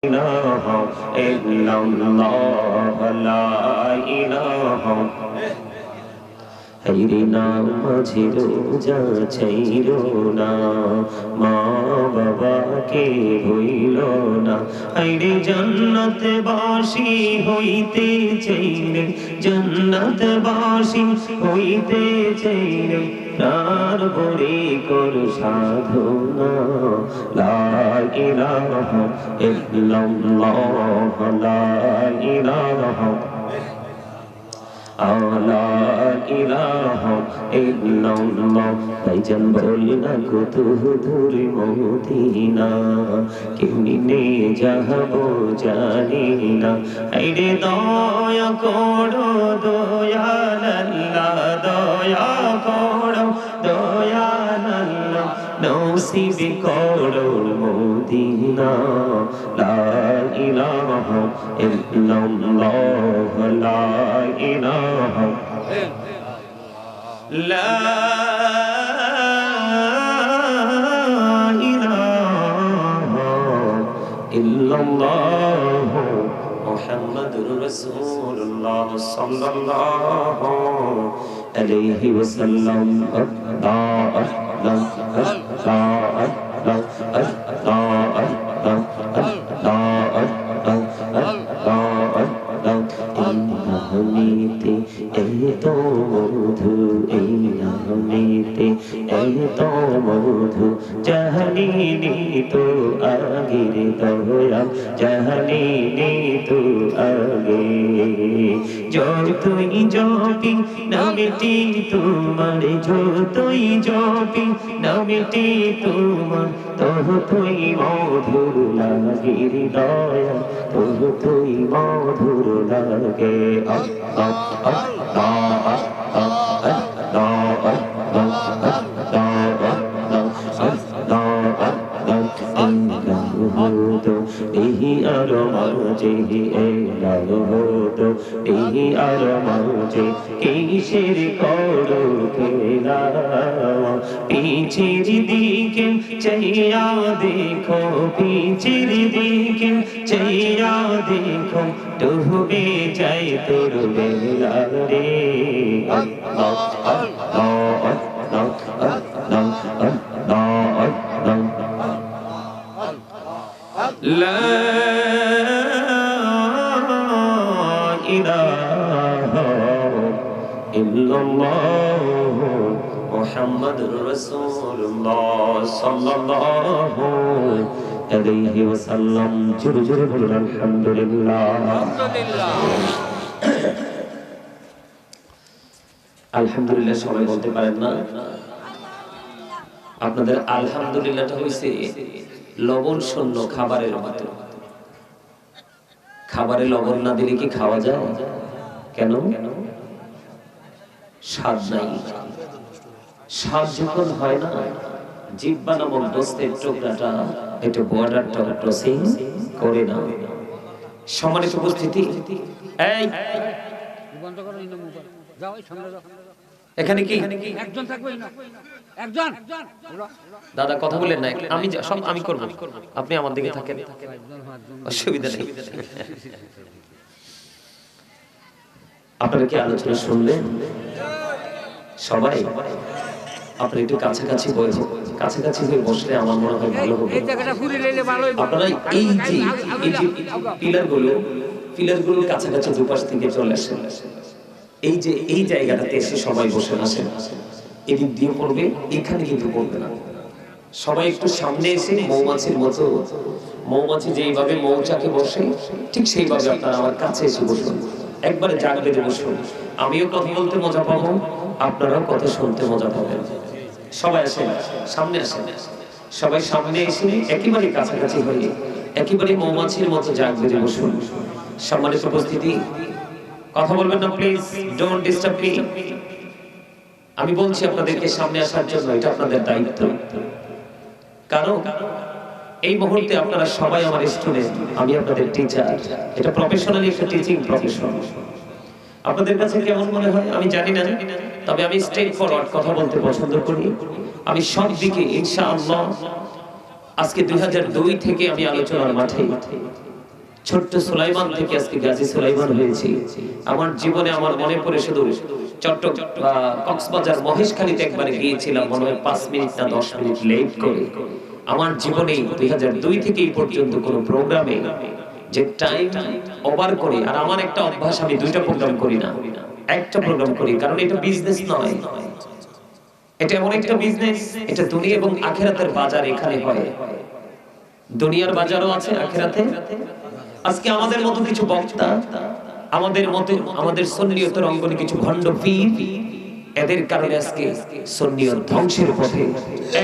ইলাহা ইল্লাল্লাহ লা ইলাহা হায়রে নামাজি রোজা ছাইরো না, মা বাবাকে ভুইলো না। হায়রে জান্নাতবাসী হইতে চাইলে, জান্নাতবাসী হইতে চাইলে প্রাণ ভরে কর সাধনা। লা ইলাহা ইল্লাল্লাহ লা ইলাহা লা ইলাহা ইল্লাল্লাহ। ভাইজান বলনা কত দূরে মদিনা, কেমনে যাবো জানি না। আইরে দয়া করো দয়াল আল্লাহ, দয়া করো দয়াল আল্লাহ, নসিব করো মদিনা। লা ইলাহা ইল্লাল্লাহ লা ইলাহা লা ইলাহা ইল্লাল্লাহ মুহাম্মাদুর রাসূলুল্লাহ সাল্লাল্লাহু আলাইহি ওয়াসাল্লাম। নামেতে এত মধু, এই নামেতে এত মধু, জানিনি তো আগের দয়া, জানিনি তো আগে। যতই জপি নামেটি তোমার, যতই জপি নামেটি তোমার, ততই মধুর লাগে দয়া, ততই মধুর লাগে। এই আর মাঝে এলাম হতো, এই আর মাঝে কিসের করো খেলা। পিছের দিকে চাইয়া দেখো, পিছের দিকে চাইয়া দেখো, ডুবে যাই তোর বেলা রে। লা ইলাহা ইল্লাল্লাহ মুহাম্মাদুর রাসূলুল্লাহ সাল্লাল্লাহু আলাইহি ওয়াসাল্লাম। জোরে জোরে বলুন আলহামদুলিল্লাহ। আলহামদুলিল্লাহ সবাই বলতে পারেন না? আপনাদের আলহামদুলিল্লাহটা হইছে লবণ শূন্য খাবারের মতো। খাবারে লবণ না দিলে কি খাওয়া যায়? কেন? স্বাদ নাই। স্বাদ যখন হয় না, জিহ্বা নামক গোস্তের টুকরাটা একটু বর্ডারটা ক্রসিং করে না। সম্মানিত উপস্থিতি, এই এখানে কি একজন থাকবে না? একজন দাদা কথা বলেন না, আমি সব আমি করব, আপনি আমার দিকে থাকেন, অসুবিধা নেই। আপনারা কি আলোচনা শুনলেন সবাই? আপনি একটু কাছাকাছি কাছাকাছি হয়ে বসলে আমার মনে হয় ভালো হবে। আপনারা এই যে পিলারগুলো কাছাকাছি দুপাশ থেকে চলে আসেন। এই যে এই জায়গাটাতে এসে সবাই বসে আসেন, এদিক দিয়ে পড়বে, এখানে কিন্তু পড়বে না। সবাই একটু সামনে এসে মৌমাছির মতো, মৌমাছি যেইভাবে মৌচাকে বসে ঠিক সেইভাবে আপনারা আমার কাছে এসে বসুন, একবারে জাগ বেঁধে বসুন। আমিও কথা বলতে মজা পাবো, আপনারাও কথা শুনতে মজা পাবেন। সবাই আসেন, সামনে আসেন, সবাই সামনে এসে একেবারে কাছাকাছি হয়ে একেবারে মৌমাছির মতো জাগ বেঁধে বসুন। সম্মানিত উপস্থিতি, কথা বলবেন না প্লিজ, ডোন্ট ডিস্টার্ব মি। আমি বলছি আপনাদেরকে সামনে আসার জন্য, এটা আপনাদের দায়িত্ব। কারণ এই মুহূর্তে আপনারা সবাই আমার স্টুডেন্ট, আমি আপনাদের টিচার। এটা প্রফেশনালি একটা টিচিং প্রফেশন। আপনাদের কাছে কেমন মনে হয় আমি জানি না, তবে আমি স্ট্রেট ফরওয়ার্ড কথা বলতে পছন্দ করি। আমি সব দিকে ইনশাআল্লাহ আজকে 2002 থেকে আমি আলোচনার মাঠে ছোট্ট সুলাইমান থেকে আজকে গাজী সুলাইমান হয়েছে। আমার জীবনে আমার মনে পড়ে শুধু কক্সবাজার মহেশখালীতে একবারে গিয়েছিলাম, মনে হয় 5 মিনিট না 10 মিনিট লেট করে। আমার জীবনে 2002 থেকে এই পর্যন্ত কোনো প্রোগ্রামে যে টাইম ওভার করে, আর আমার একটা অভ্যাস, আমি 2টা প্রোগ্রাম করি না, একটা প্রোগ্রাম করি, কারণ এটা বিজনেস নয়, এটা এমন একটা বিজনেস, এটা দুনিয়া এবং আখিরাতের বাজার এখানে হয়। দুনিয়ার বাজারও আছে, আখিরাতে। আজকে আমাদের মতো কিছু বক্তা, আমাদের সুন্নিয়তের অঙ্গনে কিছু ভণ্ড পীর, এদের কারণে আজকে সুন্নিয়ত ধ্বংসের পথে।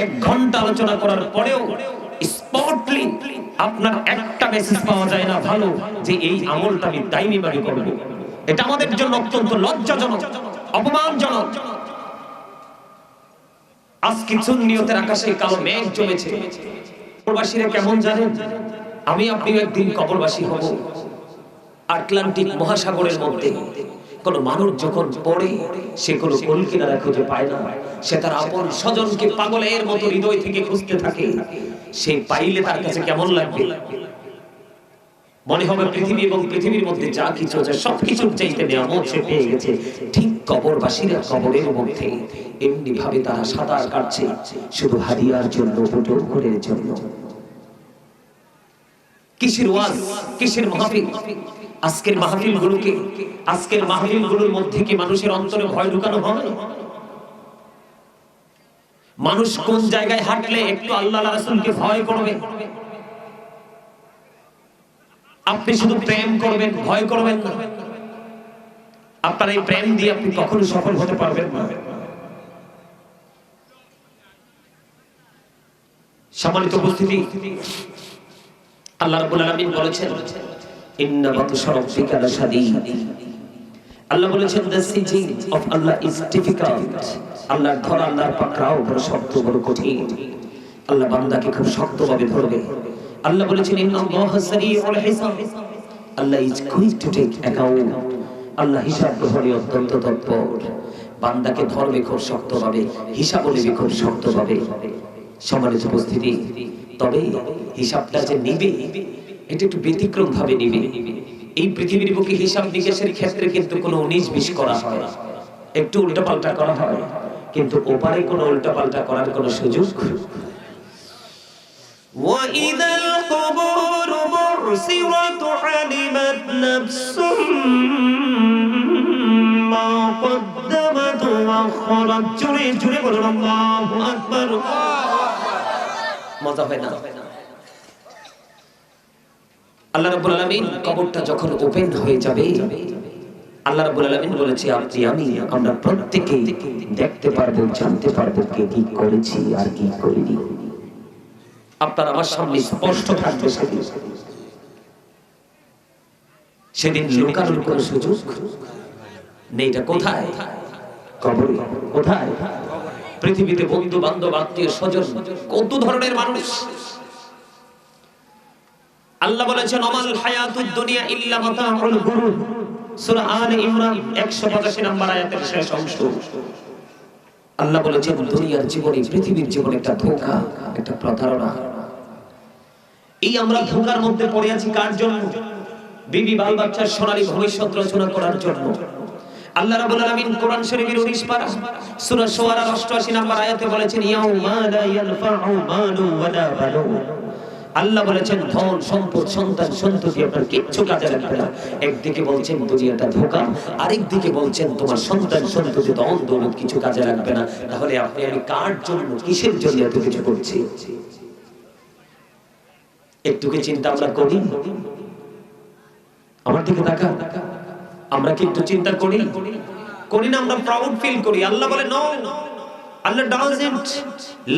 1 ঘন্টা আলোচনা করার পরেও স্পটলি আপনার একটা মেসেজ পাওয়া যায় না ভালো, যে এই আমলটা আমি দাইমি ভাবে করব। এটা আমাদের জন্য অত্যন্ত লজ্জাজনক, অপমানজনক। আজকে সুন্নিয়তের আকাশে কালো মেঘ জমেছে। কবরবাসীরা কেমন জানেন? আমি আপনি একদিন কবরবাসী হব। আটলান্টিক মহাসাগরের মধ্যে কোন মানুষ যখন পড়ে, সে কোনো কুল কিনারা খুঁজে পায় না, সে তার আপন স্বজনকে পাগলের মতো হৃদয় থেকে খুঁজতে থাকে। সে পাইলে তার কাছে কেমন লাগবে? মনে হবে পৃথিবী এবং পৃথিবীর মধ্যে যা কিছু আছে সবকিছুর চাইতে নিয়ামত সে পেয়ে গেছে। ঠিক কবরবাসীরা কবরের মধ্যে এমনি ভাবে তারা সাঁতার কাটছে শুধু হাদিয়ার জন্য, ভোটের জন্য। কিসের ওয়াজ, কিসের মাহফিল? আজকের মাহফিলগুলোর মধ্যে কি মানুষের অন্তরে ভয় ঢুকানো হয়? মানুষ কোন জায়গায় হাঁটলে একটু আল্লাহ রাসূলকে ভয় করবে? আপনি শুধু প্রেম করবেন, ভয় করবেন না। আপনার এই প্রেম দিয়ে আপনি কখনো সফল হতে পারবেন না। সম্মানিত উপস্থিতি, আল্লাহ রাব্বুল আলামিন বলেছেন, ইন্না বাতশা রাব্বিকা লাশাদীদ। আল্লাহ বলেছেন, the siege of Allah is difficult। আল্লাহর ধরা, আল্লাহর পাকড়াও বড় শক্ত, বড় কঠিন। আল্লাহ বান্দাকে খুব শক্তভাবে ধরবে। আল্লাহ বলেছেন, ইন্নাল্লাহা সারিউল হিসাব। আল্লাহ is going to take account। আল্লাহ হিসাব গ্রহণে অত্যন্ত তৎপর। বান্দাকে ধরবে খুব শক্তভাবে, হিসাবও নেবে খুব শক্তভাবে। সম্মানিত উপস্থিতি, তবে হিসাবটা যে নিবে, এটা একটু ব্যতিক্রম ভাবে নিবে। এই পৃথিবীর বুকে হিসাব নিকেশের ক্ষেত্রে কিন্তু কোনো 19-20 করা হয়, একটু উল্টাপাল্টা করা হয়, কিন্তু ওপারে কোনো উল্টাপাল্টা করার কোনো সুযোগ। وَإِذَا الْقُبُورُ بُعْثِرَتْ عَلِمَتْ نَفْسٌ مَا قَدَّمَتْ وَأَخَّرَتْ। জোরে জোরে বলুন আল্লাহু আকবার। মজা হয় না? আল্লাহ রাব্বুল আলামিন কবরটা যখন ওপেন হয়ে যাবে, আল্লাহ রাব্বুল আলামিন বলেছে, আমরা প্রত্যেকেই দেখতে পারবো, জানতে পারবো কে কি করেছি আর কি করিনি। আপনার আমার সামনে স্পষ্ট থাকবে। সেদিন লুকানোর কোনো সুযোগ নেই। এটা কোথায়? কবরে। কোথায়? পৃথিবীতে বন্ধু বান্ধব, আত্মীয় স্বজন, কত ধরনের মানুষ। আল্লাহ বলেছেন, আমাল হায়াতুদ দুনিয়া ইল্লা মাতাউল গুরুর। সূরা আলে ইমরান 185 নম্বর আয়াতের শেষ অংশ। আল্লাহ বলেছেন, দুনিয়ার জীবনে, পৃথিবীর জীবনে একটা ধোঁকা, একটা প্রতারণা। এই আমরা ধোঁকার মধ্যে পড়ে আছি কার জন্য? বিবি বাল বাচ্চার সোনালী ভবিষ্যৎ রচনা করার জন্য। আল্লাহ রাব্বুল আলামিন কোরআন শরীফের 19 পারা সূরা শুআরা 88 নম্বর আয়াতে বলেছেন, ইয়াউমা লা ইয়ানফাউ মালু ওয়ালা বানুন। আল্লাহ বলেছেন, ধন সম্পদ, সন্তান সন্ততি আপনার কিচ্ছু কাজে লাগবে না। একদিকে বলছেন দুনিয়াটা ধোঁকা, আরেকদিকে বলছেন তোমার সন্তান সন্ততি, ধন দৌলত কিছু কাজে লাগবে না। তাহলে আপনি আমি কার জন্য, কিসের জন্য এত কিছু করছি? একটু কি চিন্তা আমরা করি? আমার দিকে তাকা। আমরা কি একটু চিন্তা করি? করি না? আমরা প্রাউড ফিল করি। আল্লাহ বলে, no, Allah doesn't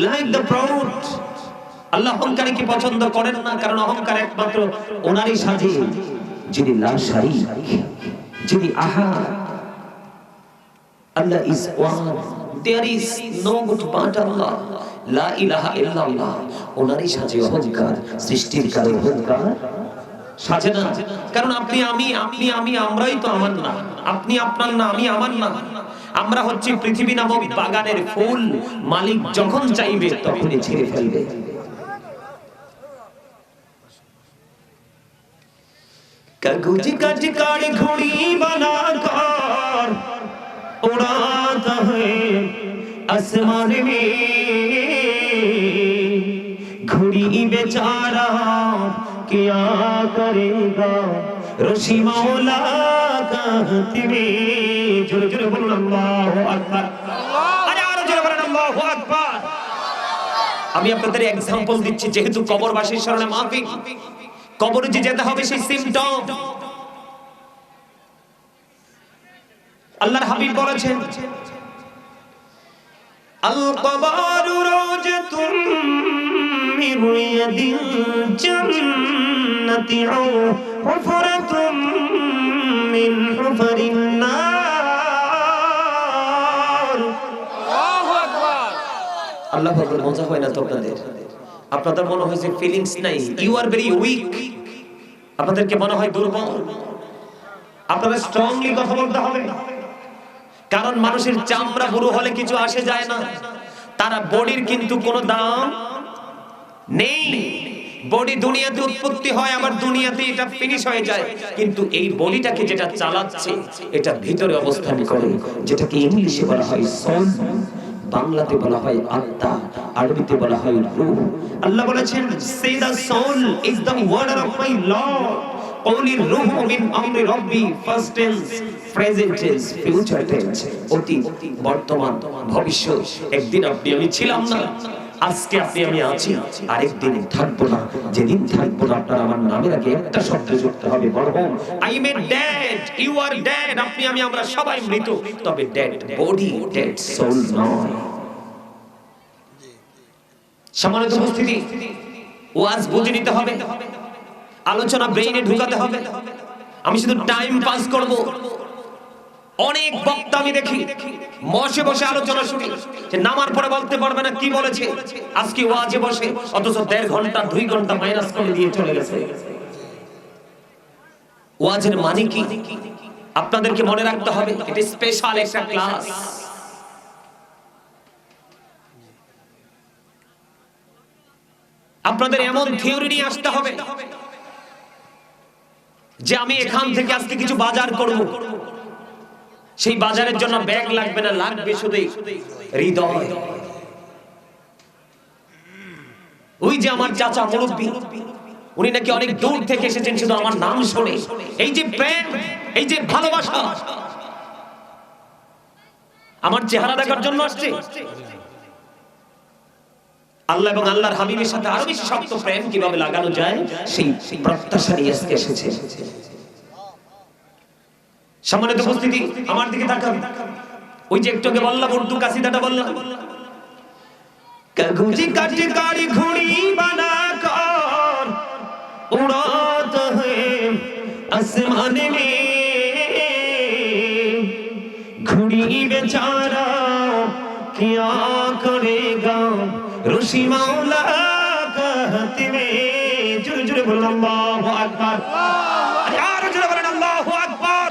like the proud. আল্লাহ অহংকারীকে পছন্দ করেন না, কারণ অহংকার একমাত্র ওনারই সাজে, যিনি লা শারীক, যিনি আহাদ। Allah is one, there is no god but Allah, লা ইলাহা ইল্লাল্লাহ। ওনারই সাজে অহংকার, সৃষ্টির কারণ অহংকার সাজে না। কারণ আপনি আমি আমরাই তো আমার না, আপনি আপনার না, আমি আমার না। আমরা হচ্ছে পৃথিবী নামক বাগানের ফুল, মালিক যখন চাইবে তখনই ছিঁড়ে ফেলবে। कागज का टिकाड़ घोड़ी बनाकर उड़ाता है आसमान में, घोड़ी बेचारा क्या करेगा ऋषि मौला कहते में। जोर जोर बोलो अल्लाहु আকবার। আরে আরো জোরে বলেন আল্লাহু আকবার। আমি আপনাদের एग्जांपल দিচ্ছি, যেহেতু কবরবাসীর স্মরণে মাহফিল, কবরে যে যেতে হবে সেই সিম্পটম আল্লাহর হাবিব বলেছেন, আল কবরু রাওজাতুম মিন রিয়াদিল জান্নাতি আও হুফরাতুম মিন হুফারিন নার। আল্লাহু আকবার। আল্লাহু আকবার। মজা হয় না তো আপনাদের? আপনাদের মনে হয় যে ফিলিংস নাই, ইউ আর ভেরি উইক, আপনাদেরকে মনে হয় দুর্বল। আপনাদের স্ট্রংলি কথা বলতে হবে, কারণ মানুষের চামড়া বুড়ো হলে কিছু আসে যায় না, তারা বডির কিন্তু কোনো দাম নেই। বডি দুনিয়াতে উৎপত্তি হয়, আবার দুনিয়াতে এটা ফিনিশ হয়ে যায়, কিন্তু এই বডিটাকে যেটা চালাচ্ছে এটা ভিতরে অবস্থান করে, যেটাকে ইংলিশে বলা হয় সোল, বাংলাতে বলা হয় আত্মা, আরবিতে বলা হয় রূহ। আল্লাহ বলেছেন, say the soul is the word of my lord, only রূহ মিন আমরি রব্বি, first tense, present tense, future tense, অতীত, বর্তমান, ভবিষ্যৎ। একদিন আপনি আমি ছিলাম না, আজকে আপনি আমি আছি, আরেকদিন থাকবো না। যেদিন থাকবো না আপনার আমার নামের আগে একটা শব্দ যুক্ত হবে, মরহুম। I am dead, you are dead. আপনি আমি আমরা সবাই মৃত, তবে ডেড বডি, ডেড সোল নয়। সম্মানিত উপস্থিতি, ওয়াজ বুঝে নিতে হবে, আলোচনা ব্রেইনে ঢুকাতে হবে। আমি শুধু টাইম পাস করব। অনেক বক্তা আমি দেখি বসে বসে আলোচনা শুনি, যে নামার পরে বলতে পারবে না কি বলেছে আজকে ওয়াজে বসে, অথচ 1.5 ঘন্টা 2 ঘন্টা মাইনাস করে দিয়ে চলে গেছে। ওয়াজের মানে কি আপনাদেরকে মনে রাখতে হবে, এটা স্পেশাল একটা ক্লাস। আপনাদের এমন থিওরি নিয়ে আসতে হবে যে আমি এখান থেকে আজকে কিছু বাজার করব, সেই বাজারের জন্য ব্যাগ লাগবে না, লাগবে শুধু হৃদয়। ওই যে আমার চাচা মুরব্বি, উনি নাকি অনেক দূর থেকে এসেছেন শুধু আমার নাম শুনে। এই যে প্রেম, এই যে ভালোবাসা, আমার চেহারা দেখার জন্য আসছে। আল্লাহ এবং আল্লাহর হাবিবের সাথে আরো বেশি শক্ত প্রেম কিভাবে লাগানো যায়, সেই প্রত্যাশা নিয়ে আজকে এসেছে। সম্মানিত উপস্থিতি, আমার দিকে তাকান। ওই যে একটু আগে বললাম, উর্দু কাসিদাটা বললাম, কাগজ কাটে গাড়ি ঘোড়ি বানাকর উড়াতা হ্যায় আসমানে মে, ঘোড়ি বেচারা क्या करेगा ऋषि मौला कहते में। जुरे जुरे बोलो अल्लाहु আকবার। আর জোরে বলেন আল্লাহু আকবার।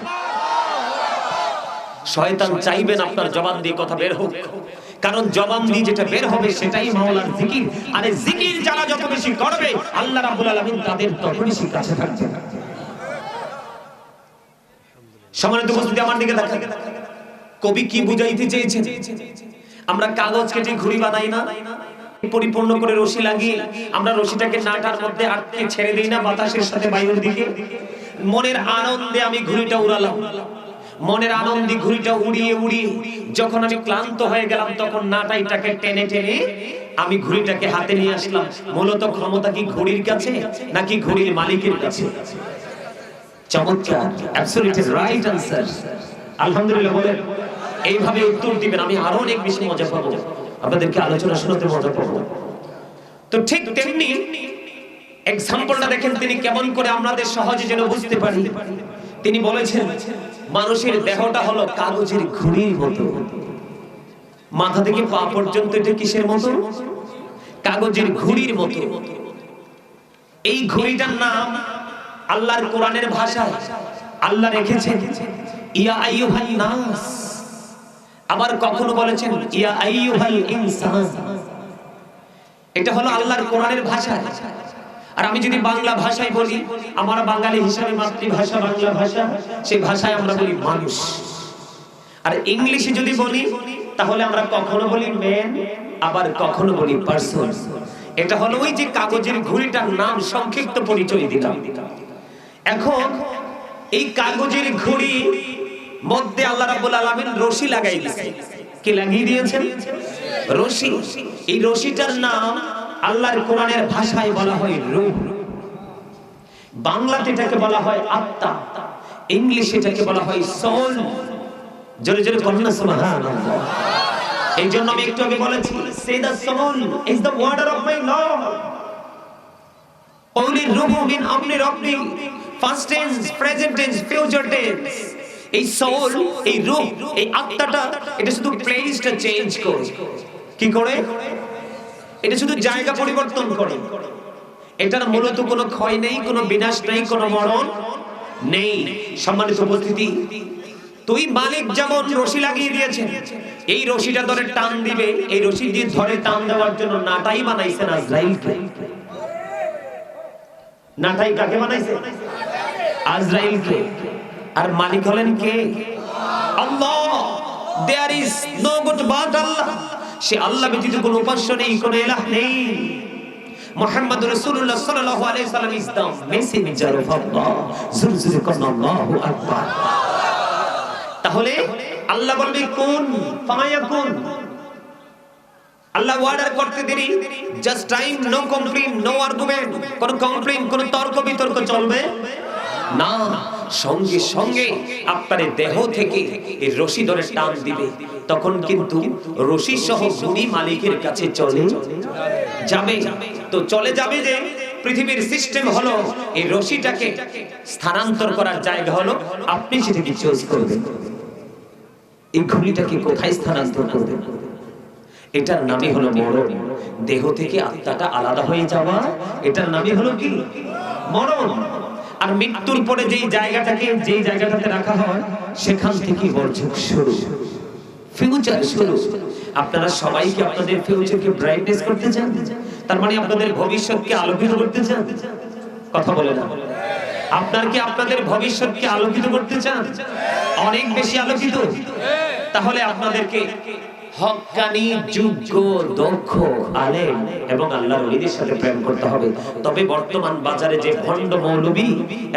শয়তান চাইবেন আপনার জবান দিয়ে কথা বের হোক, কারণ জবান দিয়ে যেটা বের হবে সেটাই মাওলার জিকির। আর এই জিকির যারা যত বেশি করবে আল্লাহ রাব্বুল আলামিন তাদের তত বেশি কাছে থাকবে। সম্মানিত উপস্থিতি, আমার দিকে তাকান। কবি কি বুঝাইতে চেয়েছেন? আমরা কাগজ কেটে ঘুড়ি বানাই না, পরিপূর্ণ করে রশি লাগিয়ে আমরা রশিটাকে নাটার মধ্যে আটকে ছেড়ে দেই না বাতাসের সাথে বায়ুর দিকে। মনের আনন্দে আমি ঘুড়িটা উড়ালাম, মনের আনন্দে ঘুড়িটা উড়িয়ে উড়িয়ে যখন আমি ক্লান্ত হয়ে গেলাম, তখন নাটাইটাকে টেনে টেনে আমি ঘুড়িটাকে হাতে নিয়ে আসলাম। মূলত ক্ষমতা কি ঘুড়ির কাছে নাকি ঘুড়ির মালিকের কাছে? চমৎকার, অ্যাবসলিউটলি রাইট আনসার। আলহামদুলিল্লাহ বলেন। এইভাবে উত্তর দিবেন, আমি আরো অনেক বেশি মজা পাবো, আপনাদেরকে আলোচনা শোনাতে মজা পাবো। তো ঠিক তেমনি এক্সাম্পলটা দেখেন তিনি কেমন করে আমাদের সহজে যেন বুঝতে পারি। তিনি বলেছেন, মানুষের দেহটা হলো কাগজের ঘুড়ির মতো, মাথা থেকে পা পর্যন্ত এটা কিসের মতো? কাগজের ঘুড়ির মতো। এই ঘুড়িটার নাম আল্লাহর কোরআনের ভাষায় আল্লাহ রেখেছেন ইয়া আইয়ুহান নাস, আবার কখনো বলেছেন ইয়া আইয়ুহাল ইনসান। এটা হলো আল্লাহর কোরআনের ভাষা। আর আমি যদি বাংলা ভাষায় বলি, আমার বাঙালি হিসাবে মাতৃভাষা বাংলা ভাষা, সেই ভাষায় আমরা বলি মানুষ। আর ইংলিশে যদি বলি তাহলে আমরা কখনো বলি ম্যান, আবার কখনো বলি পারসন। এটা হলো ওই যে কাগজের ঘড়িটার নাম সংক্ষিপ্ত পরিচয় দিলাম। এখন এই কাগজের ঘড়ি মধ্যে আল্লাহ রাব্বুল আলামিন রশি লাগাই দিয়েছেন। কি লাগিয়ে দিয়েছেন? রশি। এই রশিটার নাম আল্লাহর কোরআনের ভাষায় বলা হয় রূহ, বাংলাতে এটাকে বলা হয় আত্মা, ইংলিশে এটাকে বলা হয় সোল। জোরে জোরে বলুন না সুবহানাল্লাহ। এই জন্য আমি একটু আগে বলেছি, say the soul is the order of my lord. only রূহ মিন আমরি রব্বি, first tense, present tense, future tense. এই সোল, এই রূহ, এই আত্মাটা, এটা শুধু প্লেসটা চেঞ্জ করে। কি করে? এটা শুধু জায়গা পরিবর্তন করে। এটার মূলত কোনো ক্ষয় নেই, কোনো বিনাশ নেই, কোনো মরণ নেই। সম্মানিত উপস্থিতি, তুই মালিক যেমন রশি লাগিয়ে দিয়েছেন, এই রশিটা ধরে টান দিবে, এই রশি দিয়ে ধরে টান দেওয়ার জন্য নাটাই বানাইছেন আজরাইলকে। নাটাই কাকে বানাইছে? আজরাইলকে। আর মালিক হলেন কে? আল্লাহ। There is no God but Allah। সে আল্লাহ ব্যতীত কোনো উপাস্য নেই, কোনো ইলাহ নেই। মুহাম্মদ রাসূলুল্লাহ সাল্লাল্লাহু আলাইহি সাল্লাম ইজ দ্য মেসেঞ্জার অফ আল্লাহ। জোরে কোন আল্লাহু আকবার। তাহলে আল্লাহ বলবে কোন, ফায়াকুন। আল্লাহ অর্ডার করতে দেরি, just time, no complain, no argument. কোন কমপ্লেইন, কোন তর্ক বিতর্ক চলবে না। সঙ্গে সঙ্গে আপনার দেহ থেকে এই রশি ধরে টান দিবে, তখন কিন্তু রশি সহ ঘড়ি মালিকের কাছে চলে যাবে। তো চলে যাবে যে পৃথিবীর সিস্টেম হলো এই রশিটাকে স্থানান্তর করার জায়গা হলো আপনি সেটাকে চুজ করবেন। এই ঘড়িটাকে কোথায় স্থানান্তর করবেন? এটার নামই হলো মরণ। দেহ থেকে আত্মাটা আলাদা হয়ে যাওয়া, এটার নামই হলো কি? মরণ। আর মৃত্যুর পরে যেই জায়গাটাতে রাখা হয়, সেখান থেকে বর্জক শুরু, ফিউচার শুরু। আপনারা সবাই কি আপনাদের ফিউচারকে ব্রাইটনেস করতে চান? তার মানে আপনাদের ভবিষ্যৎকে আলোকিত করতে চান? কথা বলে না। আপনারা কি আপনাদের ভবিষ্যৎকে আলোকিত করতে চান? অনেক বেশি আলোকিত। তাহলে আপনাদেরকে হক্কানি, যোগ্য, দক্ষ, আলেম এবং আল্লাহর ওলিদের সাথে প্রেম করতে হবে। তবে বর্তমান বাজারে যে ভণ্ড মৌলবী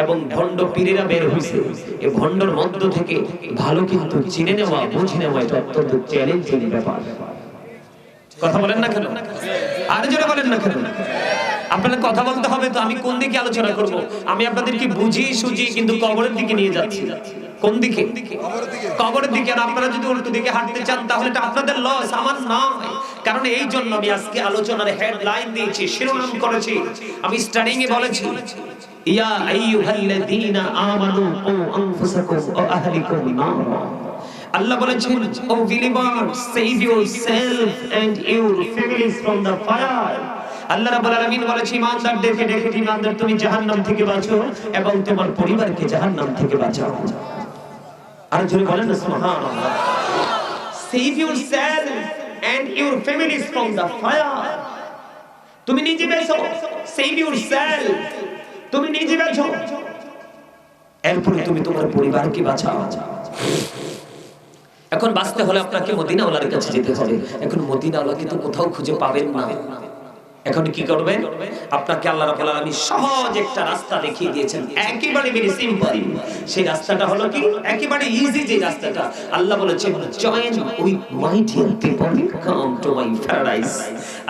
এবং ভণ্ড পীরেরা বের হইছে, এই ভণ্ডর মধ্য থেকে ভালো কিন্তু চিনে নেওয়া, বুঝে নেওয়া এটা অত্যন্ত চ্যালেঞ্জিং ব্যাপার। কথা বলেন না কেন? আর জোরে বলেন না কেন? আপনাদের কথা বলতে হবে তো। আমি কোন দিকে আলোচনা করব? আমি আপনাদেরকে বুঝিয়ে সুঝিয়ে কিন্তু কবরের দিকে নিয়ে যাচ্ছি। কোন দিকে? কবরের দিকে। আর আপনারা যদি উল্টো দিকে হাঁটতে চান তাহলে এটা আপনাদের লস, আমার নয়। কারণ এই জন্য আমি আজকে আলোচনার হেডলাইন দিয়েছি, শিরোনাম করেছি। আমি স্টার্টিং এ বলেছি, ইয়া আইয়ুহাল্লাযীনা আমানু কু আনফুসাকুম ওয়া আহলিকুম নারা। আল্লাহ বলেছেন, O believers, save yourself and your families from the fire. আল্লাহ রাব্বুল আলামিন বলেছেন, ইমানদারদেরকে ডেকে, ইমানদার তুমি জাহান্নাম থেকে বাঁচো এবং তোমার পরিবারকে জাহান্নাম থেকে বাঁচাও। আর জোরে বলেন না সুবহানাল্লাহ। Save yourself and your families from the fire. তুমি নিজে বাঁচো, সেভ ইয়োরসেলফ, তুমি নিজে বাঁচো, এরপরে তুমি তোমার পরিবারকে বাঁচাও। এখন বাঁচতে হলে আপনাকে মদিনাওয়ালার কাছে যেতে হবে। এখন মদিনাওয়ালাকে তো কোথাও খুঁজে পাবেন না। এখন কি করবেন? আপনাকে আল্লাহ রাব্বুল আলামিন সহজ একটা রাস্তা দেখিয়ে দিয়েছেন, একেবারে ভেরি সিম্পল। সেই রাস্তাটা হলো কি? একেবারে ইজি যে রাস্তাটা। আল্লাহ বলেছেন, join with my dear people, come to my paradise.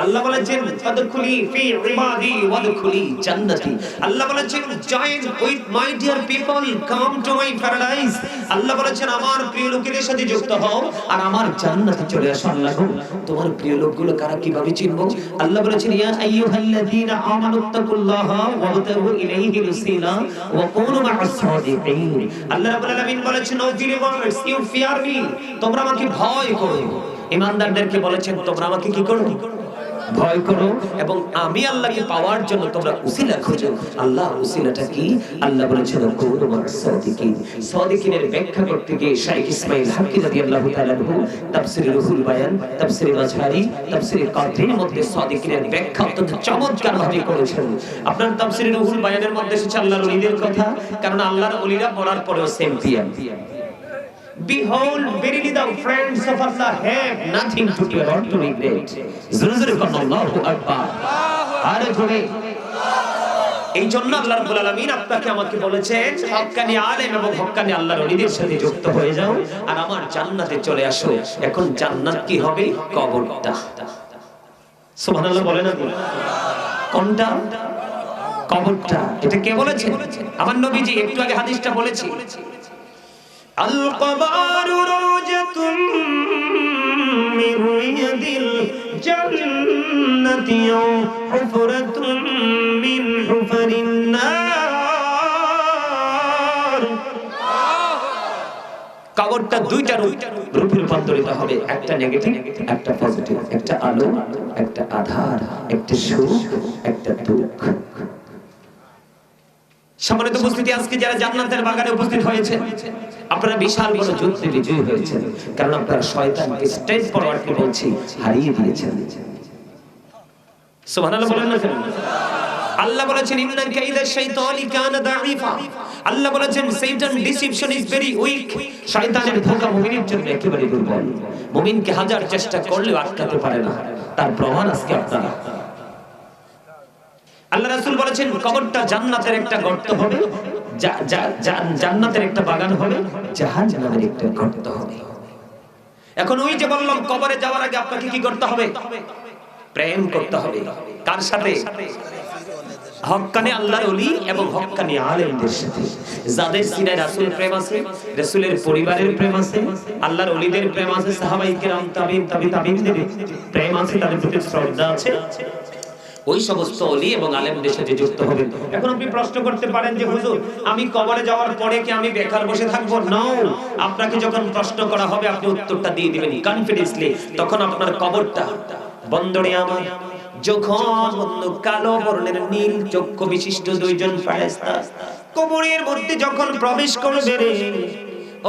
আল্লাহ বলেছেন, ফাদখুলি ফি ইবাদি ওয়াদখুলি জান্নাতি। আল্লাহ বলেছেন, join with my dear people, come to my paradise. আল্লাহ বলেছেন, আমার প্রিয় লোকেদের সাথে যুক্ত হও আর আমার জান্নাতে চলে আসো। আল্লাহ গো, তোমার প্রিয় লোকগুলো কারা, কিভাবে চিনবো? আল্লাহ বলেছেন, ইয়া আইয়ুহাল্লাযীনা আমানুত্তাকুল্লাহা ওয়াবতাগু ইলাইহি ওয়াসিলা ওয়া কুনু মা'আস সাদিকিন। আল্লাহ রাব্বুল আলামিন বলেছেন, O believers, you fear me, তোমরা আমাকে ভয় করো। ঈমানদারদেরকে বলেছেন, তোমরা আমাকে কি করো? ভয় করো এবং আমি আল্লাহকে পাওয়ার জন্য তোমরা উসিলা খোঁজো। আল্লাহ উসিলাটা কি? আল্লাহ বলেছেন কুনু মা'আস সাদিকিন। সাদিকিনের ব্যাখ্যা করতে গিয়ে শাইখ ইসমাঈল হাক্কি রাদিয়াল্লাহু তাআলা আনহু তাফসীরে রুহুল বায়ান, তাফসীরে মাঝহারি, তাফসীরে কাদরির মধ্যে সাদিকিনের ব্যাখ্যা অত্যন্ত চমৎকার ভাবে করেছেন। আপনার তাফসীরে রুহুল বায়ানের মধ্যে এসেছে আল্লাহর ওলিদের কথা, কারণ আল্লাহর ওলিরা পড়ার পরেও same Piyam. Behold, verily the friends of Allah have nothing to fear or to regret. জোরে কোন আল্লাহু আকবার। আরে জোরে। এই জন্য আল্লাহ রাব্বুল আলামিন আপনাকে আমাকে বলেছেন হক্কানি আলেম এবং হক্কানি আল্লাহর ওলিদের সাথে যুক্ত হয়ে যাও আর আমার জান্নাতে চলে আসো। এখন জান্নাত কি হবে? কবরটা। সুবহানাল্লাহ বলেন না? কোনটা? কবরটা। এটা কে বলেছেন? আমার নবীজি একটু আগে হাদিসটা বলেছি। আল কবরু রওজাতুম মিন রিয়াদিল জান্নাতি আও হুফরাতুম মিন হুফারিন নার। কবরটা দুইটা রূপে রূপান্তরিত হবে, একটা নেগেটিভ একটা পজিটিভ, একটা আলো একটা আধার, একটা সুখ একটা দুঃখ। সম্মানিত উপস্থিতি, আজকে যারা জান্নাতের বাগানে উপস্থিত হয়েছে আপনারা বিশাল বড় যুদ্ধে বিজয়ী হয়েছেন, কারণ আপনারা শয়তানকে স্ট্রেট ফরওয়ার্ডকে বলছি হারিয়ে দিয়েছেন। সুবহানাল্লাহ বলেন না? আল্লাহ বলেছেন ইন্না কাইদা শাইতানি কানা দাঈফা। আল্লাহ বলেছেন শয়তান ডিসিপশন ইজ ভেরি উইক। শয়তানের ধোঁকা মুমিনের জন্য একেবারে দুর্বল। মুমিনকে হাজার চেষ্টা করলেও আটকাতে পারে না। তার প্রমাণ আজকে আপনারা। আল্লাহ রাসূল বলেছেন কবরটা জান্নাতের একটা গর্ত হবে, জান্নাতের একটা বাগান হবে, জাহান্নামের একটা গর্ত হবে। এখন ওই যে বললাম কবরে যাওয়ার আগে আপনাকে কি করতে হবে? প্রেম করতে হবে। কার সাথে? হক্কানি আল্লাহর ওলি এবং হক্কানি আলেমদের সাথে। যাদের সিনায় রাসূলের প্রেম আছে, রাসূলের পরিবারের প্রেম আছে, আল্লাহর ওলিদের প্রেম আছে, সাহাবায়ে কেরাম তাবিঈন তাবিঈনদের প্রেম আছে, তাদের প্রতি শ্রদ্ধা আছে, ওই সমস্ত ওলি এবং আলেমদের সাথে যুক্ত হবেন। এখন আপনি প্রশ্ন করতে পারেন যে হুজুর আমি কবরে যাওয়ার পরে কি আমি বেকার বসে থাকবো? নো, আপনাকে যখন প্রশ্ন করা হবে আপনি উত্তরটা দিয়ে দিবেন কনফিডেন্সলি। তখন আপনার কবরটা বন্দরে আমার যখন বন্ধু কালো বর্ণের নীল চক্ষু বিশিষ্ট দুইজন ফেরেশতা কবরের মধ্যে যখন প্রবেশ করবে রে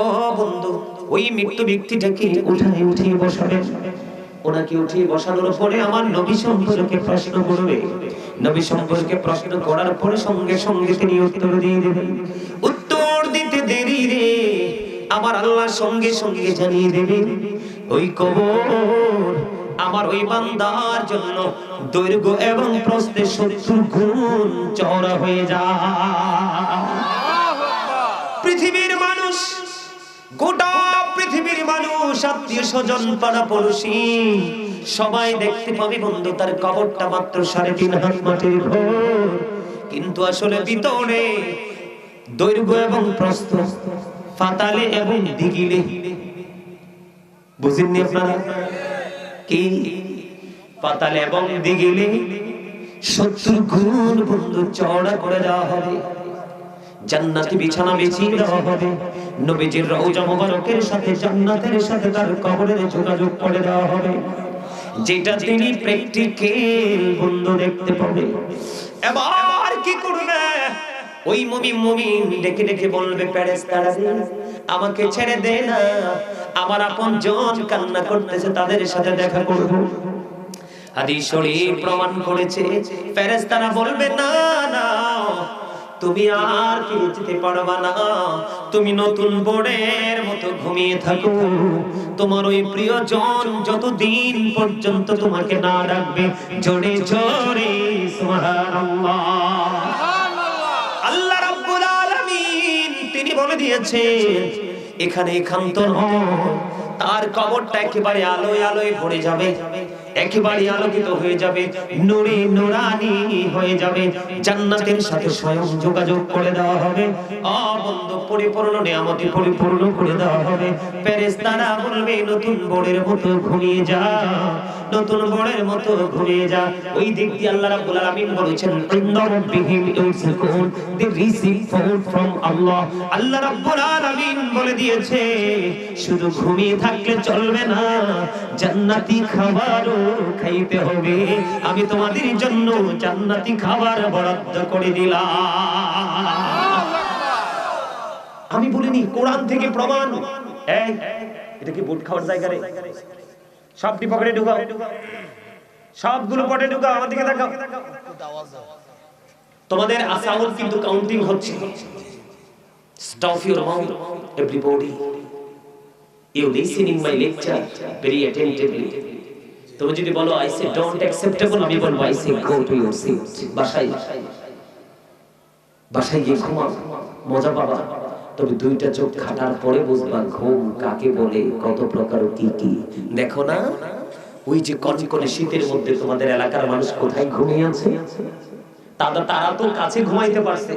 ও বন্ধু, ওই মৃত্যু ব্যক্তিটাকে উঠিয়ে বসাবেন। ওনাকে উঠিয়ে বসানোর পরে আমার নবী সম্পর্কে প্রশ্ন করবে। নবী সম্পর্কে প্রশ্ন করার পরে সঙ্গে সঙ্গে তিনি উত্তর দিয়ে দেবেন। উত্তর দিতে দেরি রে আমার আল্লাহ সঙ্গে সঙ্গে জানিয়ে দেবেন ওই কবর আমার ওই বান্দার জন্য দৈর্ঘ্য এবং প্রস্থে 70 গুণ চওড়া হয়ে যায়। পৃথিবীর মানুষ, গোটা পৃথিবীর মানুষ, আত্মীয় স্বজন পাড়া পড়শি সবাই দেখতে পাবে বন্ধু তার কবরটা মাত্র 3.5 হাত মাটির ঘর, কিন্তু আসলে ভিতরে দৈর্ঘ্য এবং প্রস্থ ফাতালে এবং দিগিলে, বুঝেননি আপনারা কি? পাতালে এবং দিগিলে 70 গুণ বন্ধু চওড়া করে দেওয়া হবে। জান্নাতি বিছানা বিছিয়ে দেওয়া হবে। নবীজির রওজা মোবারকের সাথে জান্নাতের সাথে তার কবরের যোগাযোগ করে দেওয়া হবে, যেটা তিনি প্র্যাকটিক্যাল বন্ধু দেখতে পাবে। এবার কি করবে? ওই মুমিন ডেকে ডেকে বলবে ফেরেশতারা আমাকে ছেড়ে দে না, আমার আপনজন কান্না করতেছে, তাদের সাথে দেখা করব। হাদিস শরীফ প্রমাণ করেছে ফেরেশতারা বলবে না না তুমি আর ফিরে যেতে পারবা না, তুমি নতুন বোর্ডের মতো ঘুমিয়ে থাকো। তোমার ওই প্রিয়জন যতদিন পর্যন্ত তোমাকে না ডাকবে জোরে জোরে সুবহানাল্লাহ। আল্লাহ রাব্বুল আলামিন তিনি বলে দিয়েছেন এখানে একান্ত তার কবরটা একেবারে আলোয় আলোয় ভরে যাবে, একেবারে আলোকিত হয়ে যাবে, নূরে নূরানি হয়ে যাবে। জান্নাতের সাথে স্বয়ং যোগাযোগ করে দেওয়া হবে। অবন্ধ পরিপূর্ণ নিয়ামতে পরিপূর্ণ করে দেওয়া হবে। ফেরেশতারা বলবে নতুন বোর্ডের মতো ঘুমিয়ে যা, নতুন বোর্ডের মতো ঘুমিয়ে যা। ওই দিক দিয়ে আল্লাহ রাব্বুল আলামিন বলেছেন ইন্না রাব্বিহিম ইয়াসকুন, দে রিসিভ ফুড ফ্রম আল্লাহ। আল্লাহ রাব্বুল আলামিন বলে দিয়েছে শুধু ঘুমিয়ে থাকলে চলবে না, জান্নাতি খাবারও খাইতে হবে, আমি তোমাদের জন্য জান্নাতি খাবার বরাদ্দ করে দিলাম। আমি বলিনি, কোরআন থেকে প্রমাণ। এই এটা কি বুট খাওয়ার জায়গা রে? সবটি পকেটে ঢুকাও, সবগুলো পকেটে ঢুকাও, আমার দিকে তাকাও। তোমাদের আসাউল কিন্তু কাউন্টিং হচ্ছে। Stop your mouth, everybody. You listen in my lecture very attentively. তুমি যদি বলো I say don't acceptable, আমি বলবো I say go to your seat. বাসায় গিয়ে ঘুমাও, মজা পাবা। তবে দুইটা চোখ খাটার পরে বুঝবা ঘুম কাকে বলে, কত প্রকার কি কি। দেখো না ওই যে কনকনে শীতের মধ্যে তোমাদের এলাকার মানুষ কোথায় ঘুমিয়ে আছে? তারা তো কাছে ঘুমাইতে পারছে।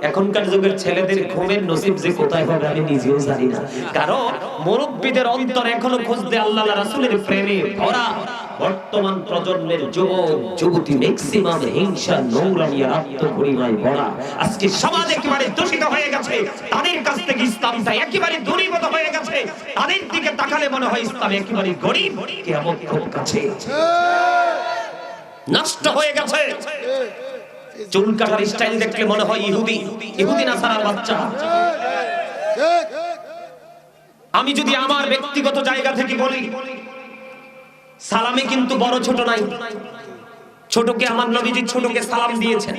এখনকার যুগের ছেলেদের ঘুমের নসিব যে কোথায় হবে আমি নিজেও জানি না। কারণ মুরব্বীদের অন্তর এখনো খুঁজতে আল্লাহ রাসূলের প্রেমে ভরা। বর্তমান প্রজন্মের যুবক যুবতী ম্যাক্সিমাম হিংসা নোংরামি আর আত্মগরিমায় ভরা। আজকে সমাজ একেবারে দূষিত হয়ে গেছে, তাদের কাছ থেকে ইসলামটা একেবারে দূরীভূত হয়ে গেছে। তাদের দিকে তাকালে মনে হয় ইসলাম একেবারে গরীব, কিয়ামত খুব কাছে, নষ্ট হয়ে গেছে। চুল কাটার স্টাইল দেখলে মনে হয় ইহুদি নাসারার বাচ্চা। আমি যদি আমার ব্যক্তিগত জায়গা থেকে বলি, সালামে কিন্তু বড় ছোট নাই। ছোটকে আমার নবীজি ছোটকে সালাম দিয়েছেন,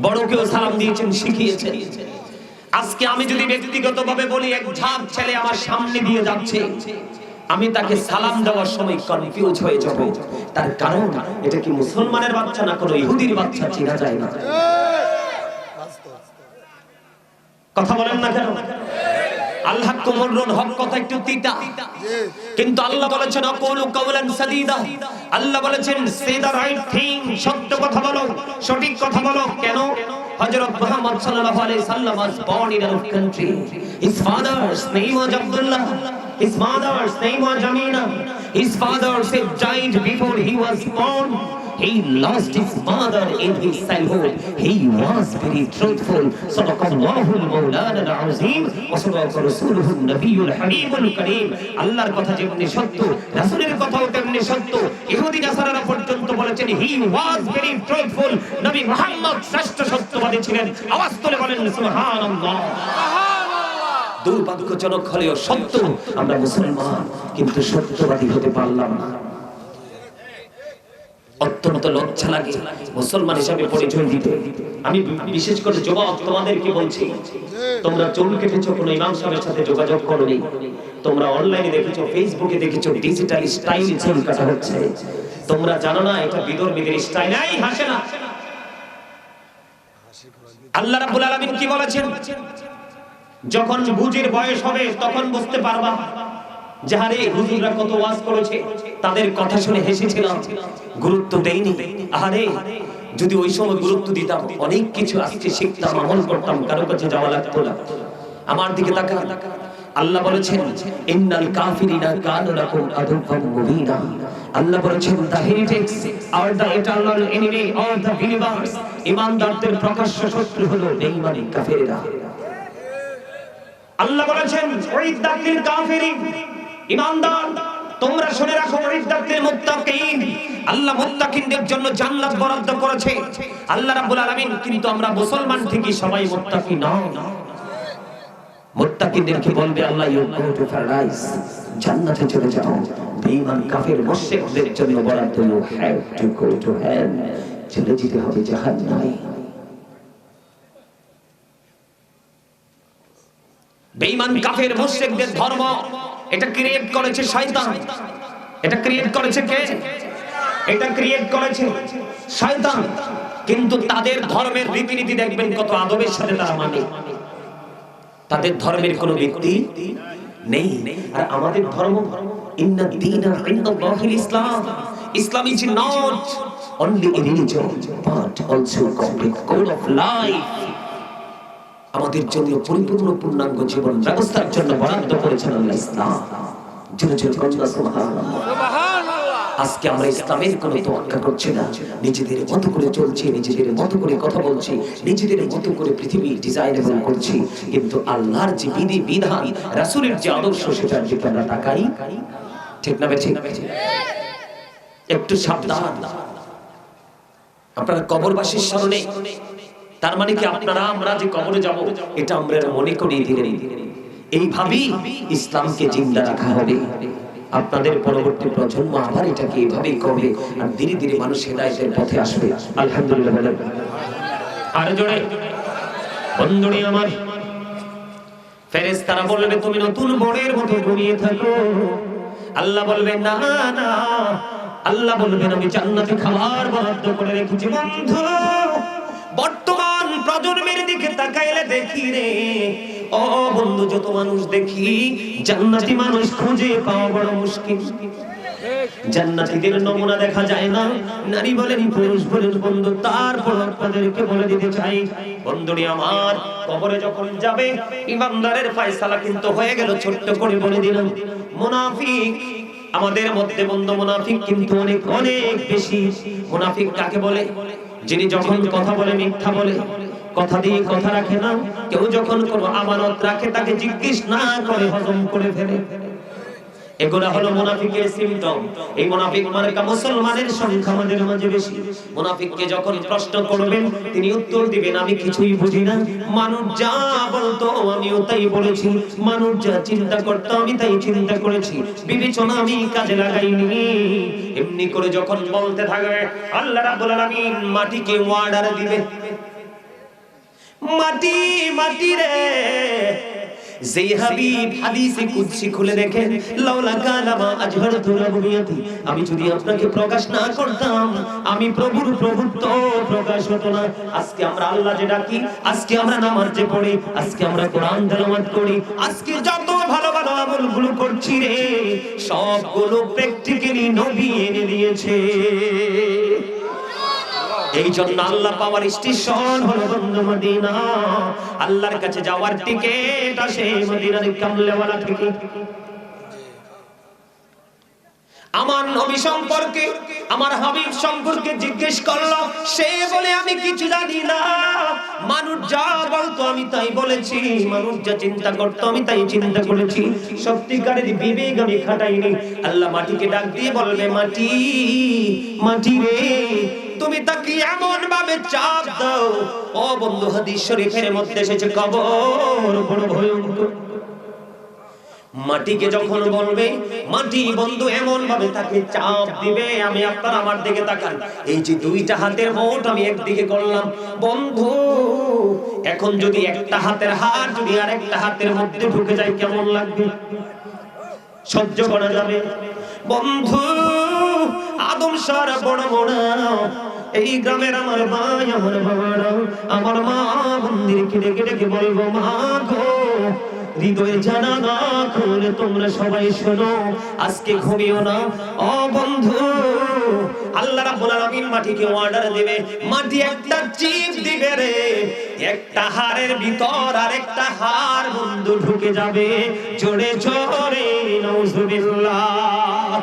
বড়কেও সালাম দিয়েছেন, শিখিয়েছেন। আজকে আমি যদি ব্যক্তিগতভাবে বলি, এক ঝাঁক ছেলে আমার সামনে দিয়ে যাচ্ছে, আমি তাকে সালাম দেওয়ার সময় কনফিউজ হয়ে যাব। তার কারণ এটা কি মুসলমানের বাচ্চা না কোনো ইহুদির বাচ্চা, চেনা যায় না। কথা বলেন না কেন? আল্লাহ কুমরুন হক কথা একটু তিতা, কিন্তু আল্লাহ বলেছেন আকুলু কাওলান সাদীদা। আল্লাহ বলেছেন সে দা রাইট থিং, সত্য কথা বলো, সঠিক কথা বলো। কেন? হযরত মুহাম্মদ সাল্লাল্লাহু আলাইহি সাল্লাম was born in our country. His father's name was Abdullah. His mother's name was Amina. His father died before he was born. He lost his mother in his childhood. He was very truthful. Sadaqallahu al-Mawlana al-Azim wa sadaqa rasuluhu an-Nabiyyul Habibul Kareem. আল্লাহর কথা যেমনি সত্য, রাসূলের কথাও তেমনি সত্য। ইহুদি নাসারারা পর্যন্ত বলেছেন he was very truthful. নবী মুহাম্মদ শ্রেষ্ঠ সত্যবাদী ছিলেন। আওয়াজ তুলে বলেন সুবহানাল্লাহ। দুর্ভাগ্যজনক হলেও সত্য, আমরা মুসলমান কিন্তু সত্যবাদী হতে পারলাম না। অত্যন্ত লজ্জা লাগে মুসলমান হিসাবে পরিচয় দিতে। আমি বিশেষ করে যুবক তোমাদেরকে বলছি, তোমরা চুল কেটেছো, কোনো ইমাম সাহেবের সাথে যোগাযোগ করোনি, তোমরা অনলাইনে দেখেছো, ফেসবুকে দেখেছো ডিজিটাল স্টাইল চুল কাটা হচ্ছে। তোমরা জানো না এটা বিদর্মীদের স্টাইল। এই হাসে না। আল্লাহ রাব্বুল আলামিন কি বলেছেন? যখন বুঝির বয়স হবে তখন বুঝতে পারবা যে আরে হুজুররা কত ওয়াজ করেছে, তাদের কথা শুনে হেসেছিলাম, গুরুত্ব দেইনি। আরে যদি ওই সময় গুরুত্ব দিতাম অনেক কিছু আজকে শিখতাম, আমল করতাম, কারো কাছে যাওয়া লাগতো না। আমার দিকে তাকান, আল্লাহ বলেছেন ইন্নাল কাফিরিনা কানু লাকুম আদুওয়াম মুবিনা। আল্লাহ বলেছেন the heretics are the eternal enemy of the believers. ঈমানদারদের প্রকাশ্য শত্রু হলো বেঈমান কাফেররা। আল্লাহ বলেছেন উইদ্দাত লিল কাফিরিন, ঈমানদার তোমরা শুনে রাখো, উইদ্দাত লিল মুত্তাকিন, আল্লাহ মুত্তাকিনদের জন্য জান্নাত বরাদ্দ করেছে আল্লাহ রাব্বুল আলামিন। কিন্তু আমরা মুসলমান ঠিকই সবাই মুত্তাকি নই। মুত্তাকিনদেরকে বলবে আল্লাহ ইউ গো টু প্যারাডাইস, জান্নাতে চলে যাও। বেঈমান কাফের মুশরিকদের জন্য বরাদ্দ you have to go to hell, চলে যেতে হবে জাহান্নামে। বেঈমান কাফের মুশরিকদের ধর্ম এটা ক্রিয়েট করেছে শয়তান। এটা ক্রিয়েট করেছে কে? এটা ক্রিয়েট করেছে শয়তান। কিন্তু তাদের ধর্মের রীতিনীতি দেখবেন কত আদবের সাথে তারা মানে। তাদের ধর্মের কোনো ভিত্তি নেই। আর আমাদের ধর্ম ইন্না দীনা ইনদাল্লাহিল ইসলাম। Islam is not only a religion but also complete code of life. আমাদের জন্য পরিপূর্ণ পূর্ণাঙ্গ জীবন ব্যবস্থার জন্য বরাদ্দ করেছেন আল্লাহ ইসলাম। জোরে জোরে কন্যা সুবহানাল্লাহ। আজকে আমরা ইসলামের কোনো তোয়াক্কা করছি না, নিজেদের মতো করে চলছি, নিজেদের মতো করে কথা বলছি, নিজেদের মতো করে পৃথিবী ডিজাইনেবল করছি। কিন্তু আল্লাহর যে বিধি বিধান, রাসূলের যে আদর্শ, সেটার দিকে আমরা তাকাই। ঠিক না বেঠিক? একটু সাবধান। আপনারা কবরবাসীর স্মরণে, তার মানে কি আপনারা আমরা যে কবরে যাব এটা আমরা মনে করি ধীরে ধীরে এইভাবেই ইসলামকে জিন্দা রাখা হবে। আপনাদের পরবর্তী প্রজন্ম আবার এটাকে এইভাবেই করবে, আর ধীরে ধীরে মানুষ হেদায়েতের পথে আসবে। আলহামদুলিল্লাহ বলেন আর জোরে। বন্ধুরে আমার, ফেরেশতারা বলবে তুমি নতুন বনের মতো ঘুমিয়ে থাকো। আল্লাহ বলবেন না না, আল্লাহ বলবেন আমি জান্নাতে খাবার বরাদ্দ করে রেখেছি। বন্ধু, বর্তমান প্রজন্মের দিকে তাকাইলে দেখি রে, ও বন্ধু, যত মানুষ দেখি জান্নাতি মানুষ খুঁজে পাওয়া বড় মুশকিল। জান্নাতীদের নমুনা দেখা যায় না, নারী বলেন পুরুষ বলেন। বন্ধু, তারপর আপনাদেরকে বলে দিতে চাই, বন্ধুরি আমার, কবরে যখন যাবে ইমানদারের ফয়সালা কিন্তু হয়ে গেল। ছোট্ট করে বলে দিলাম, মুনাফিক আমাদের মধ্যে, বন্ধু, মুনাফিক কিন্তু অনেক অনেক বেশি। মুনাফিক কাকে বলে? যিনি যখন কথা বলে মিথ্যা বলে, কথা দিয়ে কথা রাখে না। কেউ যখন কোনো আমানত রাখে তাকে জিজ্ঞেস না করে হজম করে ফেলে। এগুলা হলো মুনাফিকের সিম্পটম। এই মুনাফিক মার্কা মুসলমানের সংখ্যা আমাদের মাঝে বেশি। মুনাফিককে যখন প্রশ্ন করবেন তিনি উত্তর দিবেন আমি কিছুই বুঝি না। মানুষ যা বলতো আমিও তাই বলেছি, মানুষ যা চিন্তা করতো আমি তাই চিন্তা করেছি, বিবেচনা আমি কাজে লাগাইনি। এমনি করে যখন বলতে থাকবে, আল্লাহ রাব্বুল আলামিন মাটিকে ওয়ার্ডার দিবে, মাটি মাটি রে। যেই হাবিব হাদিসে কুদসি খুলে দেখেন, লাউলা কালামা আজহারতু রাবুবিয়াতি, আমি যদি আপনাকে প্রকাশ না করতাম আমি প্রভুর প্রভুত্ব প্রকাশ হতো না। আজকে আমরা আল্লাহ যে ডাকি, আজকে আমরা নামাজ যে পড়ি, আজকে আমরা কোরআন তেলাওয়াত করি, আজকে যত ভালো ভালো আমলগুলো করছি রে, সবগুলো প্র্যাকটিক্যালি নবী এনে দিয়েছে। এই জন্য আল্লাহ পাওয়ার স্টেশন হলো বন্ধু মদিনা। আল্লাহর কাছে যাওয়ার টিকেট আসে মদিনার কামলেওয়ালা থেকে। আমার নবী সম্পর্কে, আমার হাবিব সম্পর্কে জিজ্ঞেস করলো, সে বলে আমি কিছু জানি না। মানুষ যা বলতো আমি তাই বলেছি, মানুষ যা চিন্তা করতো আমি তাই চিন্তা করেছি, সত্যিকারের বিবেক আমি খাটাইনি। আল্লাহ মাটিকে ডাক দিয়ে বলবে, মাটি মাটি রে, তুমি তাকে এমন ভাবে চাপ দাও। ও বন্ধু, হাদিস শরীফের মধ্যে এসেছে কবর বড় ভয়ঙ্কর। মাটিকে যখন বলবে, মাটি বন্ধু এমন ভাবে তাকে চাপ দিবে। আমি আপনার আমার দিকে তাকান, এই যে দুইটা হাতের মুঠ আমি একদিকে করলাম বন্ধু, এখন যদি একটা হাতের হাত যদি আরেকটা হাতের মধ্যে ঢুকে যায় কেমন লাগবে? সহ্য করা যাবে? বন্ধু, আদম সারা বড় বড় এই গ্রামের আমার ভাই, আমার বাবারা, আমার মা মন্দিরকে ডেকে ডেকে বলবো, মা গো, হৃদয়ে জানা না খুলে তোমরা সবাই শোনো, আজকে ঘুমিও না। ও বন্ধু, আল্লাহ রাব্বুল আলামিন মাটিকে অর্ডার দিবে, মাটি একটা চিপ দিবে রে, একটা হাড়ের ভিতর আর একটা হাড় বন্ধু ঢুকে যাবে। জোরে জোরে নাউজুবিল্লাহ।